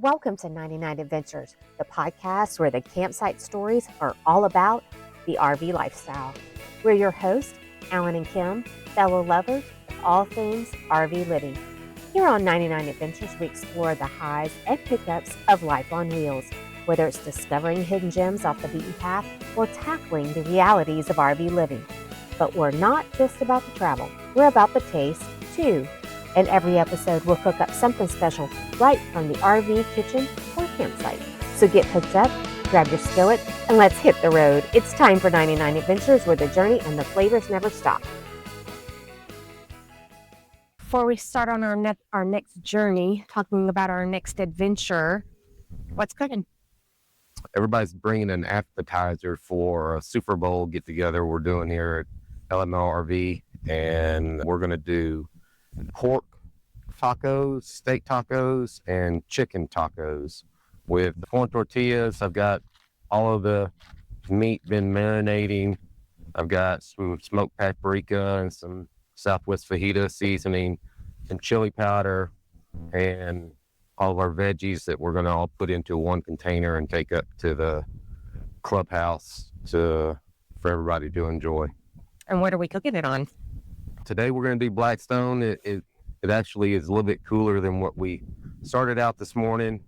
Welcome to 99 Adventures, the podcast where the campsite stories are all about the RV lifestyle. We're your hosts, Alan and Kim, fellow lovers of all things RV living. Here on 99 Adventures, we explore the highs and pickups of life on wheels, whether it's discovering hidden gems off the beaten path or tackling the realities of RV living. But we're not just about the travel, we're about the taste, too. In every episode, we'll cook up something special right from the RV kitchen or campsite. So get hooked up, grab your skillet, and let's hit the road. It's time for 99 Adventures, where the journey and the flavors never stop. Before we start on our next journey, talking about our next adventure, what's cooking? Everybody's bringing an appetizer for a Super Bowl get-together we're doing here at LMRV, and we're going to do pork tacos, steak tacos, and chicken tacos with the corn tortillas. I've got all of the meat been marinating. I've got some smoked paprika and some Southwest Fajita Seasoning, some chili powder, and all of our veggies that we're going to all put into one container and take up to the clubhouse for everybody to enjoy. And what are we cooking it on? Today we're going to do Blackstone. It actually is a little bit cooler than what we started out this morning.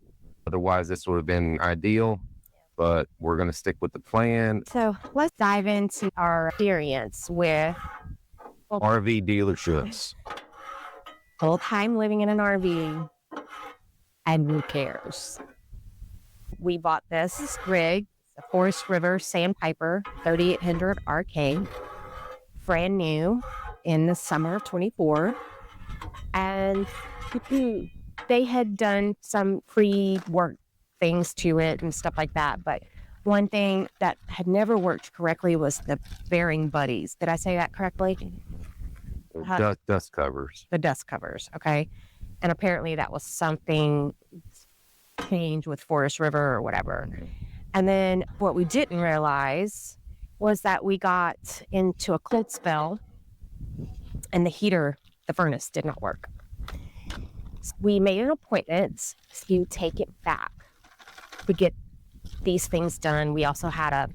Otherwise, this would have been ideal, but we're going to stick with the plan. So let's dive into our experience with RV dealerships. Full time living in an RV, and who cares? We bought this rig, the Forest River Sandpiper 3800 RK, brand new in the summer of 24. And they had done some pre-work things to it and stuff like that. But one thing that had never worked correctly was the bearing buddies. Did I say that correctly? Dust covers. The dust covers, okay. And apparently that was something changed with Forest River or whatever. And then what we didn't realize was that we got into a cold spell and the furnace did not work. So we made an appointment to take it back. We get these things done. We also had a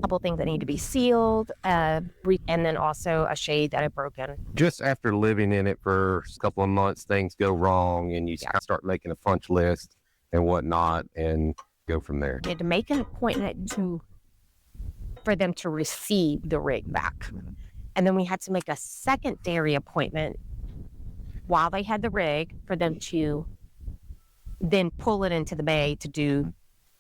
couple things that need to be sealed, and then also a shade that had broken. Just after living in it for a couple of months, things go wrong, and you kind of start making a punch list and whatnot, and go from there. We had to make an appointment for them to receive the rig back. And then we had to make a secondary appointment while they had the rig for them to then pull it into the bay to do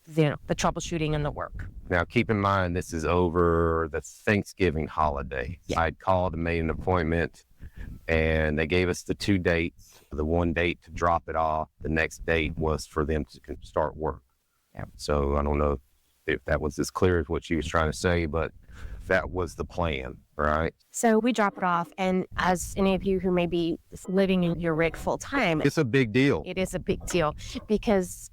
the troubleshooting and the work. Now, keep in mind, this is over the Thanksgiving holiday. Yeah. I'd called and made an appointment, and they gave us the 2 dates. The one date to drop it off. The next date was for them to start work. Yeah. So I don't know if that was as clear as what she was trying to say, but that was the plan, right? So we drop it off, and as any of you who may be living in your rig full time, It's a big deal. it is a big deal because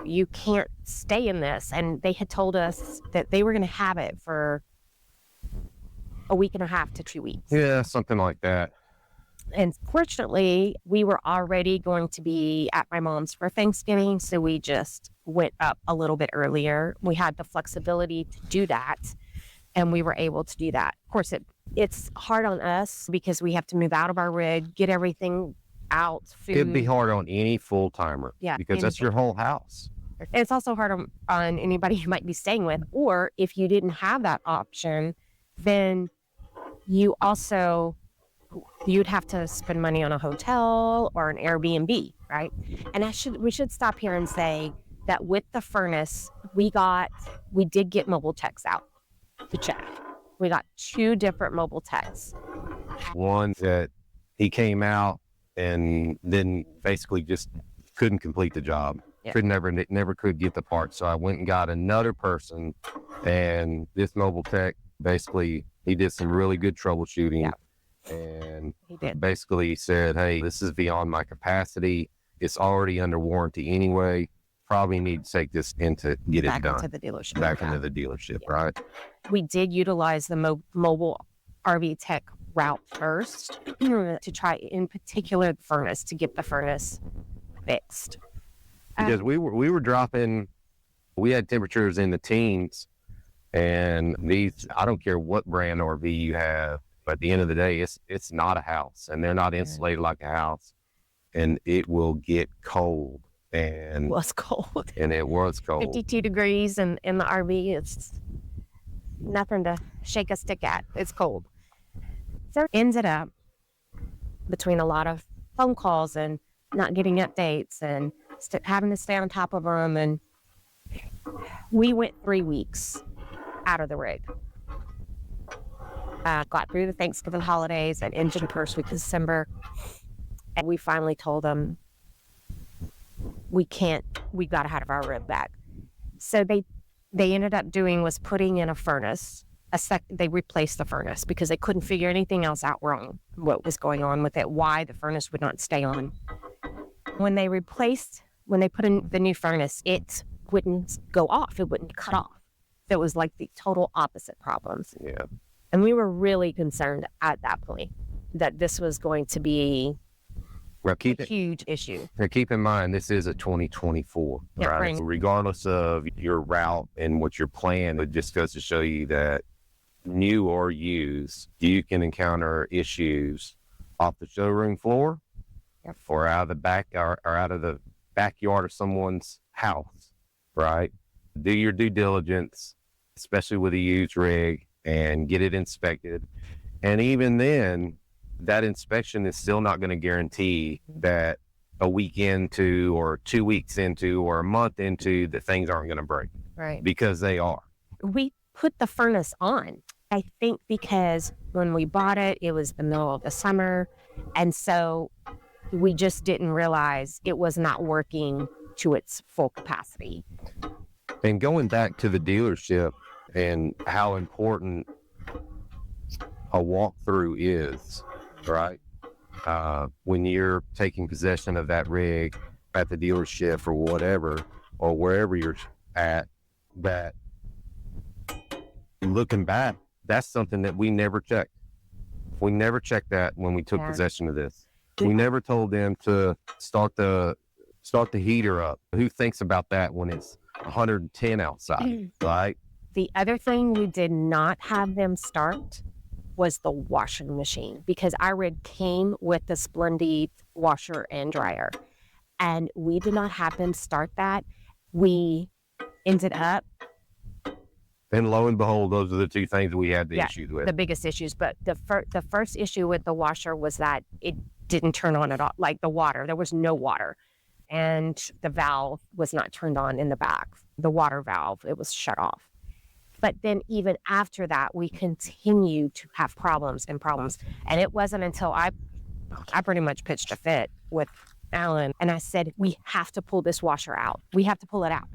you can't stay in this. And they had told us that they were going to have it for a week and a half to 2 weeks. Yeah, something like that. And fortunately, we were already going to be at my mom's for Thanksgiving, so we just went up a little bit earlier. We had the flexibility to do that, and we were able to do that. Of course, it's hard on us because we have to move out of our rig, get everything out, food. It'd be hard on any full-timer. Yeah, because that's your whole house. It's also hard on anybody you might be staying with, or if you didn't have that option, then you'd have to spend money on a hotel or an Airbnb, right? And we should stop here and say that with the furnace, we did get mobile techs out to check. We got 2 different mobile techs. One that he came out and then basically just couldn't complete the job. Yeah. Never could get the part. So I went and got another person, and this mobile tech, basically, he did some really good troubleshooting. Yeah. And He did. basically said, hey, this is beyond my capacity. It's already under warranty anyway. Probably need to take this in to get it done. Back into the dealership. Back into the dealership, Yeah. right? We did utilize the mobile RV tech route first to try, in particular, the furnace, to get the furnace fixed. because we were dropping. We had temperatures in the teens, and I don't care what brand RV you have, but at the end of the day, it's not a house, and they're not insulated like a house, and it will get cold. And It was cold. And it was cold. 52 degrees in the RV. It's nothing to shake a stick at. It's cold. So it ended up between a lot of phone calls and not getting updates and having to stay on top of them. And we went 3 weeks out of the rig. Got through the Thanksgiving holidays and into the first week of December. And we finally told them, we got to have our rig back. So they ended up doing was putting in a furnace. They replaced the furnace because they couldn't figure anything else out wrong, what was going on with it, why the furnace would not stay on. When they put in the new furnace, it wouldn't go off. It wouldn't cut off. It was like the total opposite problems. Yeah. And we were really concerned at that point that this was going to be a huge issue. Now keep in mind, this is a 2024, yeah, right? So regardless of your route and what your plan, it just goes to show you that new or used, you can encounter issues off the showroom floor, yep, or out of the back or out of the backyard of someone's house, right? Do your due diligence, especially with a used rig, and get it inspected. And even then, that inspection is still not going to guarantee that a week into or 2 weeks into or a month into that things aren't going to break. Right. Because they are. We put the furnace on, I think, because when we bought it, it was the middle of the summer. And so we just didn't realize it was not working to its full capacity. And going back to the dealership and how important a walkthrough is, right? When you're taking possession of that rig at the dealership or whatever, or wherever you're at, that looking back, that's something that we never checked. We never checked that when we took possession of this. We never told them to start the heater up. Who thinks about that when it's 110 outside, right? The other thing we did not have them start was the washing machine, because our rig came with the Splendid washer and dryer, and we did not have them start that. We ended up, and lo and behold, those are the two things we had the issues with. The biggest issues. But the first issue with the washer was that it didn't turn on at all. Like the water, there was no water, and the valve was not turned on in the back. The water valve, it was shut off. But then even after that, we continued to have problems. And it wasn't until I pretty much pitched a fit with Alan, and I said, we have to pull this washer out. We have to pull it out.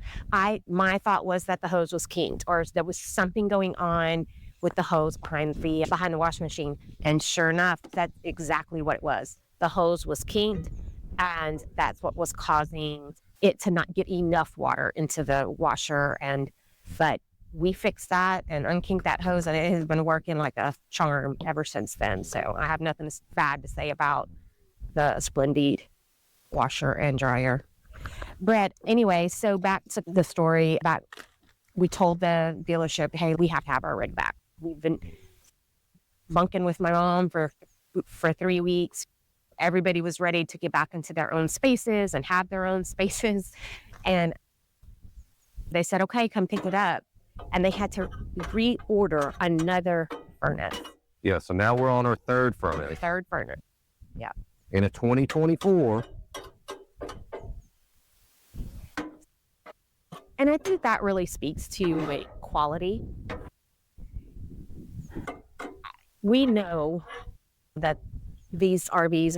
My thought was that the hose was kinked, or there was something going on with the hose behind the washing machine. And sure enough, that's exactly what it was. The hose was kinked, and that's what was causing it to not get enough water into the washer. But we fixed that and unkinked that hose, and it has been working like a charm ever since then. So I have nothing bad to say about the Splendid washer and dryer. Brett, anyway, so back to the story about, we told the dealership, hey, we have to have our rig back. We've been bunking with my mom for 3 weeks. Everybody was ready to get back into their own spaces and have their own spaces. And they said, okay, come pick it up. And they had to reorder another furnace. Yeah, so now we're on our third furnace. Yeah. In a 2024. And I think that really speaks to quality. We know that these RVs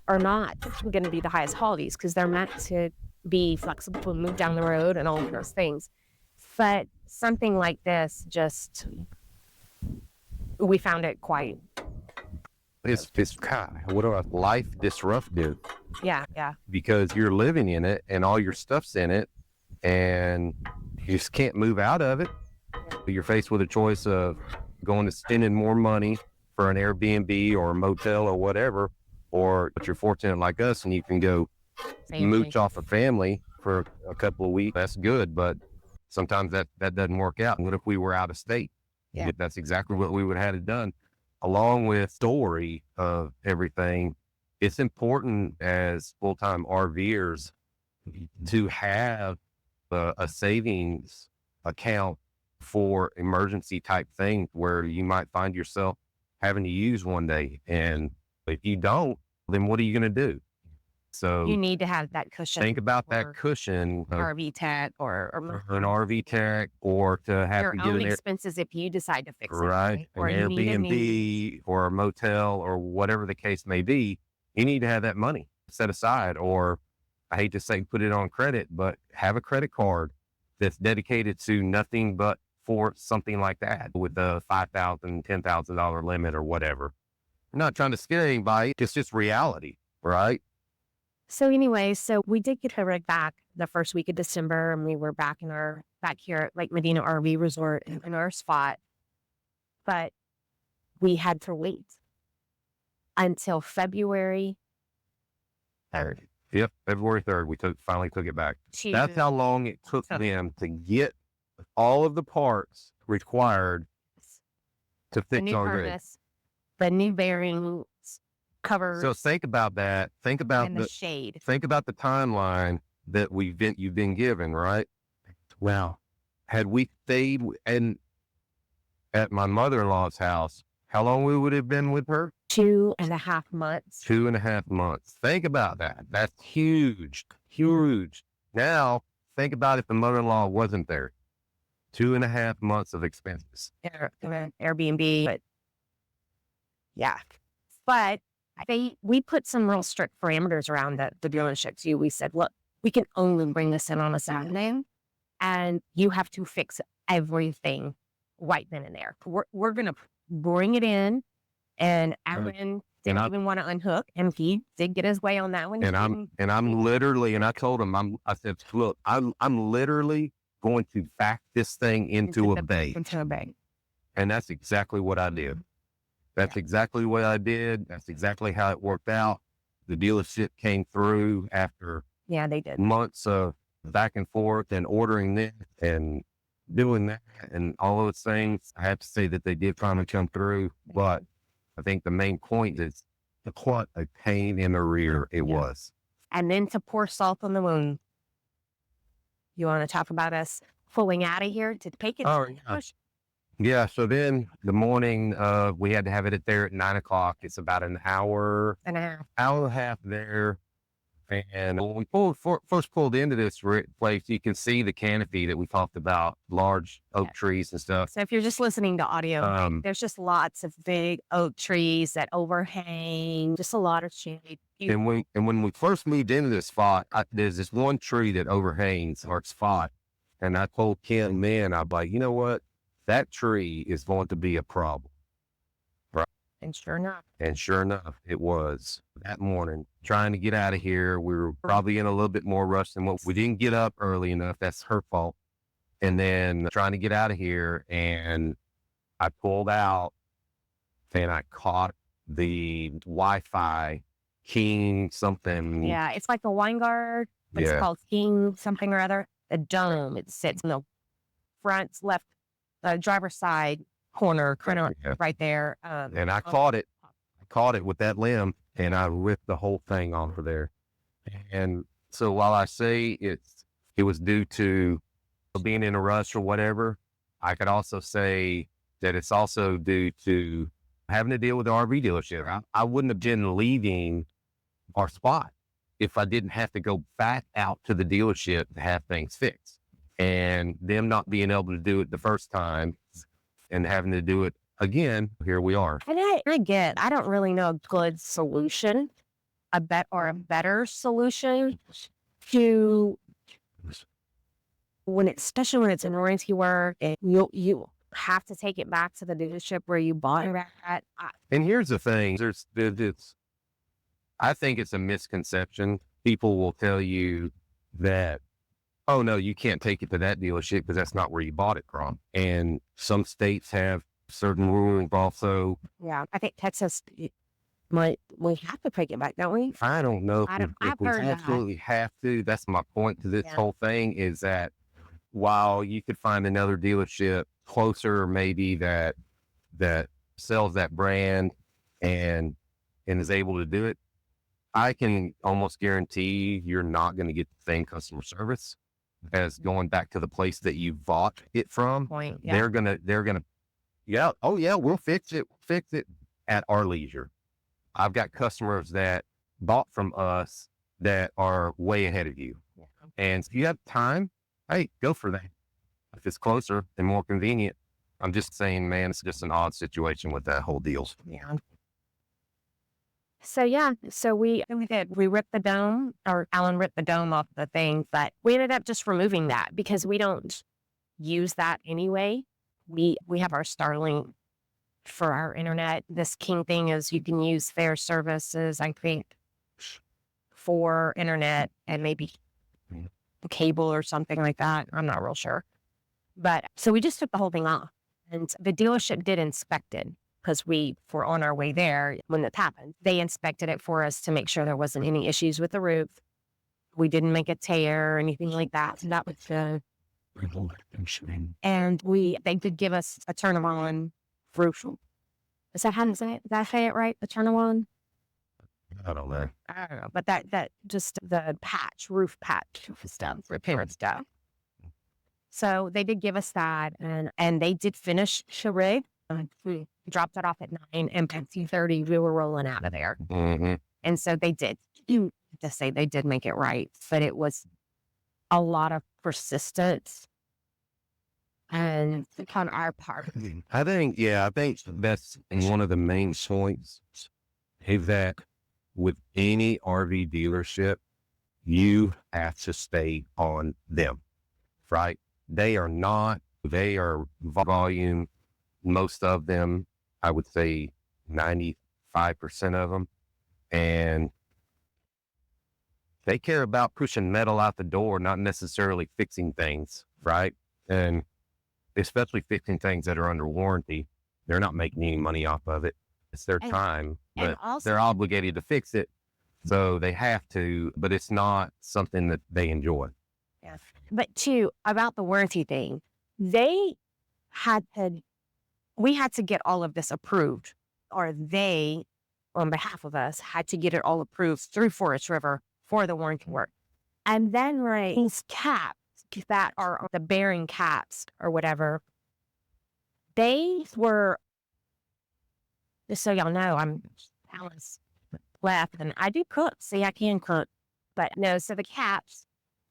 are not going to be the highest qualities, because they're meant to be flexible and move down the road and all of those things. But something like this, we found it quite. It's life disruptive. Yeah. Because you're living in it and all your stuff's in it, and you just can't move out of it. You're faced with a choice of going to spending more money for an Airbnb or a motel or whatever, or but you're fortunate like us and you can go mooch off a family for a couple of weeks, that's good. But sometimes that doesn't work out. What if we were out of state? Yeah. That's exactly what we would have had it done. Along with story of everything, it's important as full-time RVers to have a savings account for emergency type things where you might find yourself having to use one day. And if you don't, then what are you going to do? So you need to have that cushion. Think about that cushion of RV tech or an RV tech, or to have your to get own an expenses if you decide to fix it. right, Or an you need a new, Airbnb or a motel or whatever the case may be. You need to have that money set aside, or I hate to say put it on credit, but have a credit card that's dedicated to nothing but for something like that with a $5,000, $10,000 limit or whatever. I'm not trying to scare anybody. It's just reality, right? So anyway, so we did get her back the first week of December, and we were back here at Lake Medina RV Resort in our spot. But we had to wait until February 3rd. Yep, February 3rd, we finally took it back. That's how long it took them to get all of the parts required to fix our rig. The new bearings, covers. So think about that. Think about the shade. Think about the timeline that you've been given, right? Well, had we stayed at my mother-in-law's house, how long we would have been with her? 2.5 months. 2.5 months. Think about that. That's huge, huge. Now, think about if the mother-in-law wasn't there. 2.5 months of expenses. Airbnb, but yeah. But we put some real strict parameters around the dealership too. We said, look, we can only bring this in on a Saturday, and you have to fix everything right then and there. We're going to bring it in, and Aaron didn't even want to unhook, and he did get his way on that one. And I'm literally, and I told him, I said, look, I'm literally going to back this thing into a bay. And that's exactly what I did. That's exactly what I did. That's exactly how it worked out. The dealership came through after they did months of back and forth and ordering this and doing that and all those things. I have to say that they did finally come through, but I think the main point is what a pain in the rear it was. And then to pour salt on the wound. You want to talk about us pulling out of here to take it? Oh, yeah. Yeah, so then the morning, we had to have it there at 9 o'clock. It's about an hour and a half there. And when we first pulled into this place, you can see the canopy that we talked about, large oak trees and stuff. So if you're just listening to audio, there's just lots of big oak trees that overhang, just a lot of shade. And when we first moved into this spot, there's this one tree that overhangs our spot. And I told Ken, man, I'm like, you know what? That tree is going to be a problem. Right. And sure enough, it was. That morning, trying to get out of here, we were probably in a little bit more rush than what we didn't get up early enough. That's her fault. And then trying to get out of here, and I pulled out and I caught the Wi-Fi King something. Yeah, it's like a wine guard, but it's called King something or other. The dome, it sits in the front left driver's side corner right there. And I caught it. I caught it with that limb, and I ripped the whole thing off of there. And so while I say it was due to being in a rush or whatever, I could also say that it's also due to having to deal with the RV dealership. I wouldn't have been leaving our spot if I didn't have to go back out to the dealership to have things fixed. And them not being able to do it the first time and having to do it again, here we are. And I don't really know a good solution, a better solution to especially when it's an warranty work, and you have to take it back to the dealership where you bought it at. And here's the thing: I think it's a misconception. People will tell you that, oh no, you can't take it to that dealership because that's not where you bought it from. And some states have certain rules also. Yeah, I think Texas we have to take it back, don't we? I don't know if I've we heard that. absolutely have to. That's my point to this Yeah. whole thing is that while you could find another dealership closer, maybe that sells that brand and is able to do it, I can almost guarantee you're not going to get the same customer service as going back to the place that you bought it from. Point. Yeah. They're gonna, yeah, oh yeah, we'll fix it at our leisure. I've got customers that bought from us that are way ahead of you. Yeah. And if you have time, hey, go for that. If it's closer and more convenient, I'm just saying, man, it's just an odd situation with that whole deal. Yeah. So we did. We ripped the dome, or Alan ripped the dome off the thing, but we ended up just removing that because we don't use that anyway. We have our Starlink for our internet. This King thing is you can use their services, I think, for internet and maybe cable or something like that. I'm not real sure. But so we just took the whole thing off, and the dealership did inspect it because we were on our way there when it happened. They inspected it for us to make sure there wasn't any issues with the roof. We didn't make a tear or anything like that. So that was good. And they did give us a turn-on roof. Is that how to say it? Did I say it right? The turn-on? I don't know. I don't know. But that just the roof patch stuff, repair stuff. So they did give us that, and they did finish the rig. We dropped it off at 9, and by 2:30 we were rolling out of there. Mm-hmm. And so they did. To say they did make it right, but it was a lot of persistence and on our part. I think that's one of the main points is that with any RV dealership, you have to stay on them, right? They are volume. Most of them, I would say 95% of them. And they care about pushing metal out the door, not necessarily fixing things, right? And especially fixing things that are under warranty. They're not making any money off of it. It's their time, but also, they're obligated to fix it. So they have to, but it's not something that they enjoy. Yeah. But too, about the warranty thing, we had to get all of this approved, or they, on behalf of us, had to get it all approved through Forest River for the warranty work. And then, right, these caps that are the bearing caps or whatever, they were, just so y'all know, I'm Alice left, and I do cook. See, I can cook. But no, so the caps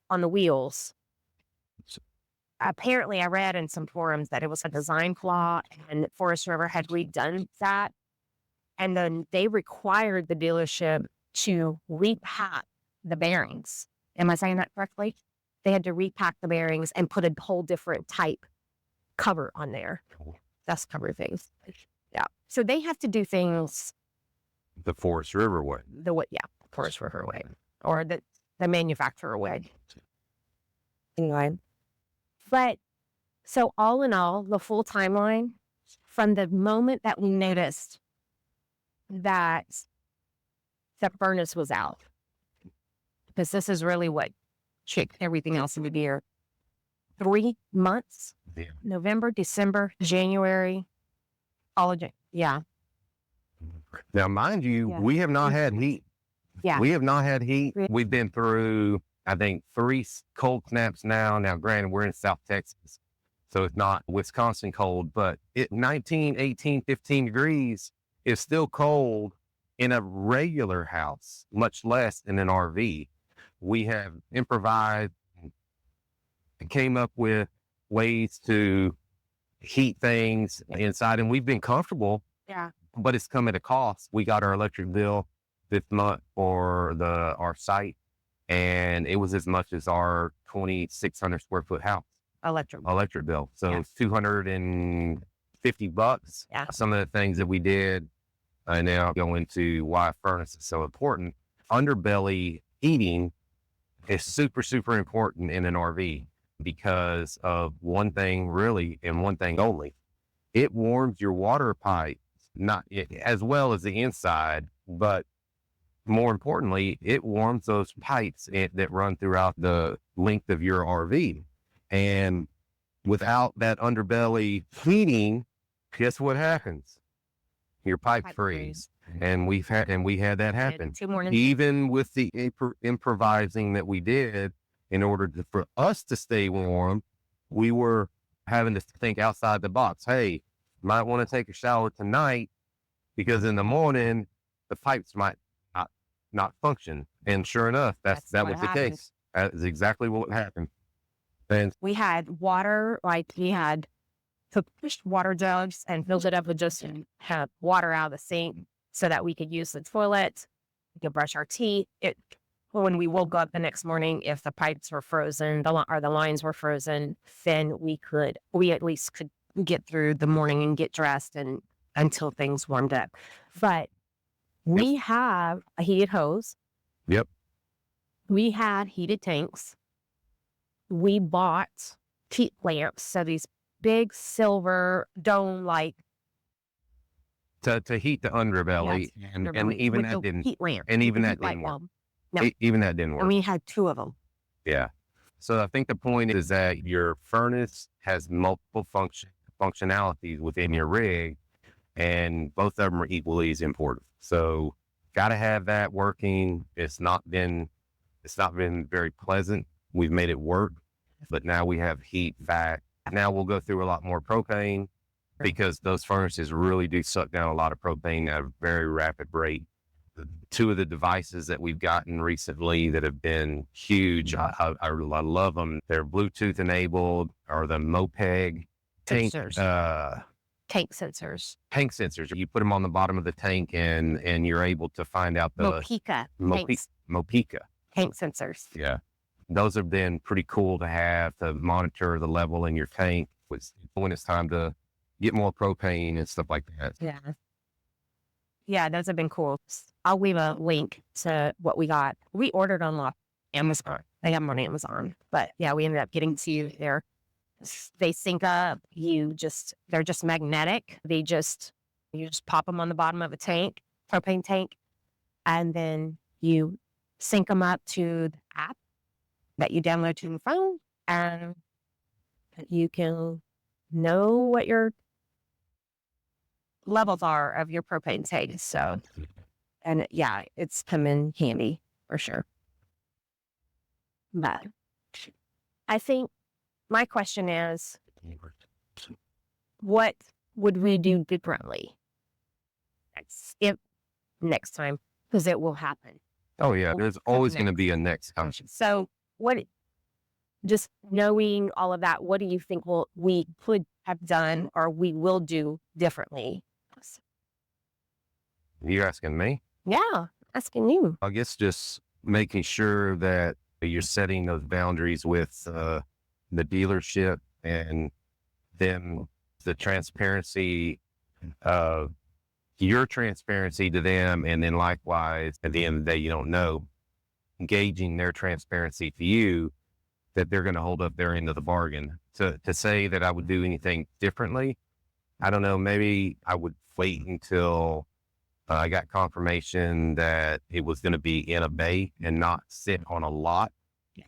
on the wheels, apparently I read in some forums that it was a design flaw, and Forest River had redone that. And then they required the dealership to repack the bearings. Am I saying that correctly? They had to repack the bearings and put a whole different type cover on there. Dust cover things. Yeah. So they have to do things The Forest River way. Forest River way, or the manufacturer way. Anyway, but so all in all, the full timeline from the moment that we noticed that the furnace was out, because this is really what kicked everything else into gear. 3 months, Yeah. November, December, January, all of yeah. Now, mind you, Yeah. we have not had heat. Yeah. We have not had heat. We've been through, I think, 3 cold snaps now. Now, granted, we're in South Texas, so it's not Wisconsin cold, but 19, 18, 15 degrees is still cold in a regular house, much less in an RV. We have improvised and came up with ways to heat things inside, and we've been comfortable. Yeah. But it's come at a cost. We got our electric bill this month for our site, and it was as much as our 2,600 square foot house electric bill. So it's $250. Yeah. Some of the things that we did, and now go into why a furnace is so important. Underbelly heating is super, super important in an RV because of one thing really, and one thing only. It warms your water pipe, as well as the inside, but more importantly, it warms those pipes that run throughout the length of your RV. And without that underbelly heating, guess what happens? Your pipe freeze. And we had that happen. 2 mornings. Even with the improvising that we did in order for us to stay warm, we were having to think outside the box. Hey, might want to take a shower tonight because in the morning the pipes might not function. And sure enough, that was the case. That is exactly what happened. And We had water, like we had took water jugs and filled it up with just have water out of the sink so that we could use the toilet, we could brush our teeth. When we woke up the next morning, if the pipes were frozen, or the lines were frozen, then we at least could get through the morning and get dressed and until things warmed up. But we have a heated hose. Yep. We had heated tanks. We bought heat lamps. So these big silver dome like to heat the underbelly, yes, and underbelly even with that the didn't, heat lamp. and even the that heat light didn't work. bulb. No. Even that didn't work. And we had 2 of them. Yeah. So I think the point is that your furnace has multiple functionalities within your rig, and both of them are equally as important. So got to have that working. It's not been very pleasant. We've made it work, but now we have heat back. Now we'll go through a lot more propane because those furnaces really do suck down a lot of propane at a very rapid rate. 2 of the devices that we've gotten recently that have been huge, I love them. They're Bluetooth enabled, or the Mopeg tank Sensors. Tank sensors. Tank sensors. You put them on the bottom of the tank, and you're able to find out the Mopika Tank sensors. Yeah, those have been pretty cool to have to monitor the level in your tank when it's time to get more propane and stuff like that. Yeah, those have been cool. I'll leave a link to what we got. We ordered on Amazon. They have them on Amazon. But yeah, we ended up getting to there. They sync up. They're just magnetic. You just pop them on the bottom of a tank, propane tank, and then you sync them up to the app that you download to your phone, and you can know what your levels are of your propane tank. So, and yeah, it's come in handy for sure. But I think my question is, what would we do differently next time? Because it will happen. Oh yeah, there's always going to be a next time. So just knowing all of that, what do you think we could have done or we will do differently? You asking me? Yeah, asking you. I guess just making sure that you're setting those boundaries with the dealership, and then the transparency of your transparency to them, and then likewise at the end of the day, you don't know, gauging their transparency to you, that they're going to hold up their end of the bargain. To say that I would do anything differently, I don't know. Maybe I would wait until I got confirmation that it was going to be in a bay and not sit on a lot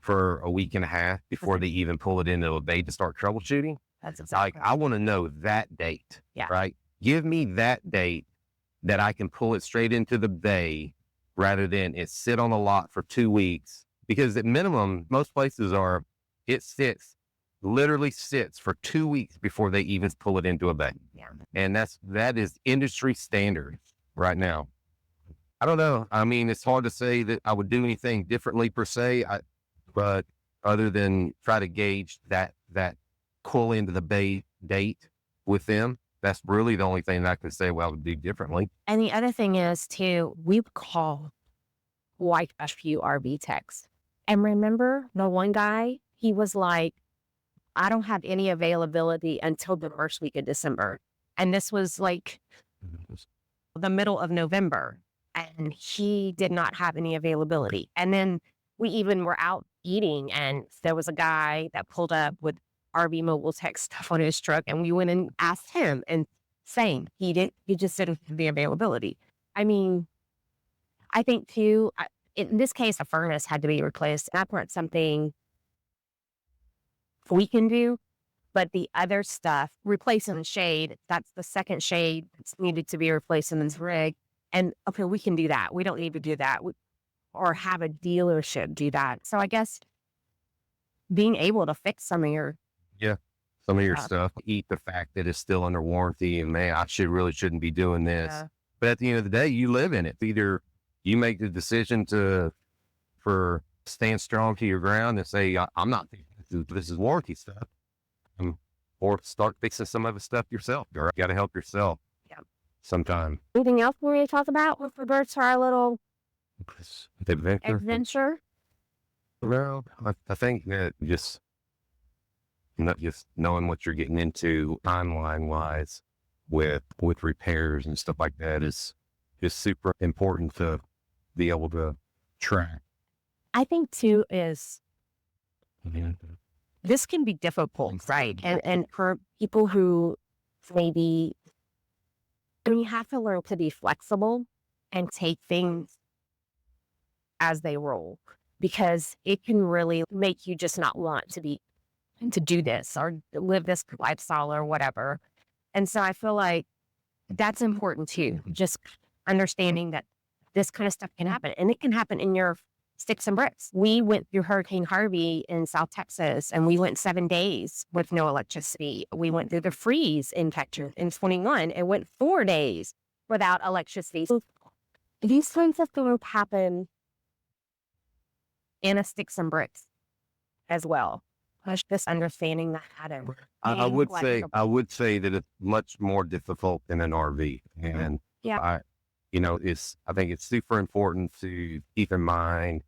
for a week and a half before they even pull it into a bay to start troubleshooting. That's exactly. Like, I want to know that date, right? Give me that date that I can pull it straight into the bay rather than it sit on a lot for 2 weeks. Because at minimum, most places literally sits for 2 weeks before they even pull it into a bay. Yeah. And that is industry standard right now. I don't know. I mean, it's hard to say that I would do anything differently per se, but other than try to gauge that pull into the bay date with them, that's really the only thing that I could say, well, I would do differently. And the other thing is too, we call quite a few RV techs. And remember the one guy, he was like, I don't have any availability until the first week of December. And this was like the middle of November, and he did not have any availability. And then we even were out eating, and there was a guy that pulled up with RV Mobile Tech stuff on his truck, and we went and asked him, and same, he just didn't have the availability. I mean, I think too, in this case, a furnace had to be replaced. That's not something we can do, but the other stuff, replacing the shade, that's the second shade that's needed to be replaced in this rig. And okay, we can do that. We don't need to do that or have a dealership do that. So I guess being able to fix some of your stuff, eat the fact that it's still under warranty, and man, I shouldn't be doing this. Yeah. But at the end of the day, you live in it. Either you make the decision for stand strong to your ground and say, I'm not, this is warranty stuff, or start fixing some of the stuff yourself. You got to help yourself. Yeah. Sometime. Anything else we want to talk about with regards to our little adventure? No, I think that just knowing what you're getting into timeline wise with repairs and stuff like that is super important to be able to track. I think too is this can be difficult, right? And for people who maybe, you have to learn to be flexible and take things as they roll, because it can really make you just not want to do this or live this lifestyle or whatever. And so I feel like that's important too. Just understanding that this kind of stuff can happen, and it can happen in your sticks and bricks. We went through Hurricane Harvey in South Texas, and we went 7 days with no electricity. We went through the freeze in Texas in 21 and went 4 days without electricity. So these kinds of things happen in a sticks and bricks as well. This understanding that I would say that it's much more difficult in an RV, and I think it's super important to keep in mind.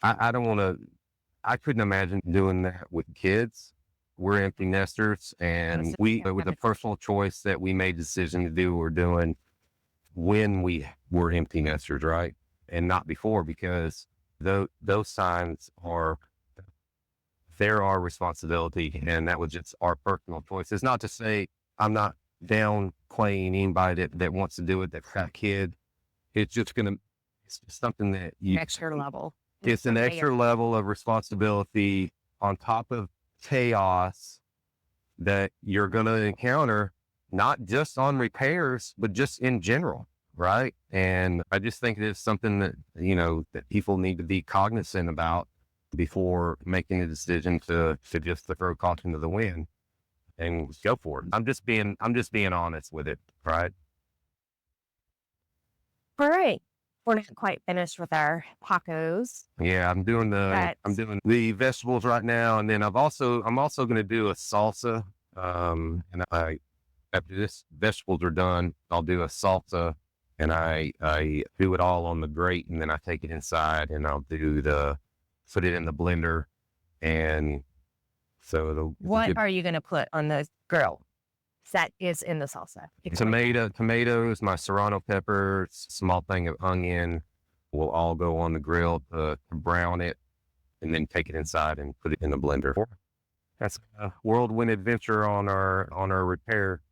I couldn't imagine doing that with kids. We're empty nesters, and it was a personal choice that we made the decision to do what we're doing when we were empty nesters, right? And not before, because those signs are, they're our responsibility, and that was just our personal choice. It's not to say I'm not downplaying anybody that wants to do it, that's got a kid. It's just something that extra level. It's an extra level of responsibility on top of chaos that you're going to encounter, not just on repairs, but just in general, right? And I just think it's something that, that people need to be cognizant about before making a decision to just throw caution to the wind and go for it. I'm just being honest with it, right? All right. We're not quite finished with our tacos. Yeah, I'm doing the vegetables right now, and then I'm also going to do a salsa. And after this vegetables are done, I'll do a salsa, and I do it all on the grate, and then I take it inside, and I'll put it in the blender, and so what are you going to put on the grill that is in the salsa? Tomatoes, my Serrano peppers, small thing of onion will all go on the grill to brown it, and then take it inside and put it in the blender. That's a whirlwind adventure on our repair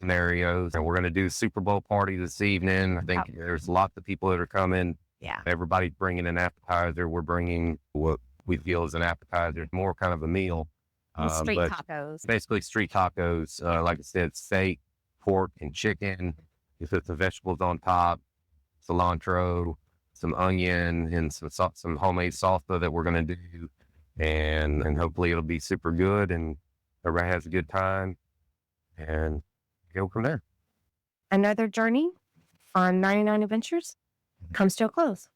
scenarios. And we're going to do Super Bowl party this evening. I think there's lots of people that are coming. Yeah. Everybody's bringing an appetizer. We're bringing what we feel is an appetizer, more kind of a meal. Street tacos. Basically street tacos. Like I said, steak, pork, and chicken. You put the vegetables on top, cilantro, some onion, and some homemade salsa that we're going to do. And hopefully it'll be super good, and everybody has a good time, and go from there. Another journey on 99 Adventures comes to a close.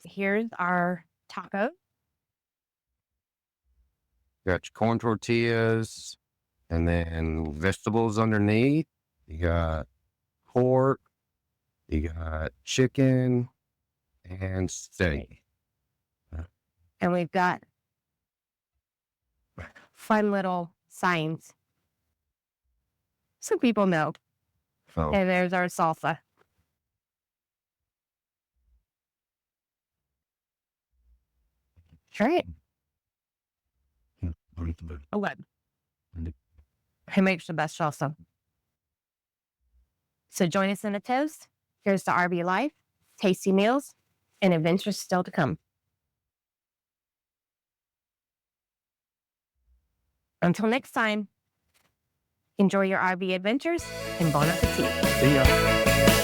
Here's our taco. Got your corn tortillas, and then vegetables underneath. You got pork, you got chicken, and steak. And we've got fun little signs so people know. Oh. And there's our salsa. Right. 11. Who makes the best salsa? So join us in a toast. Here's to RV Life, tasty meals, and adventures still to come. Until next time, enjoy your RV adventures and bon appetit. See ya.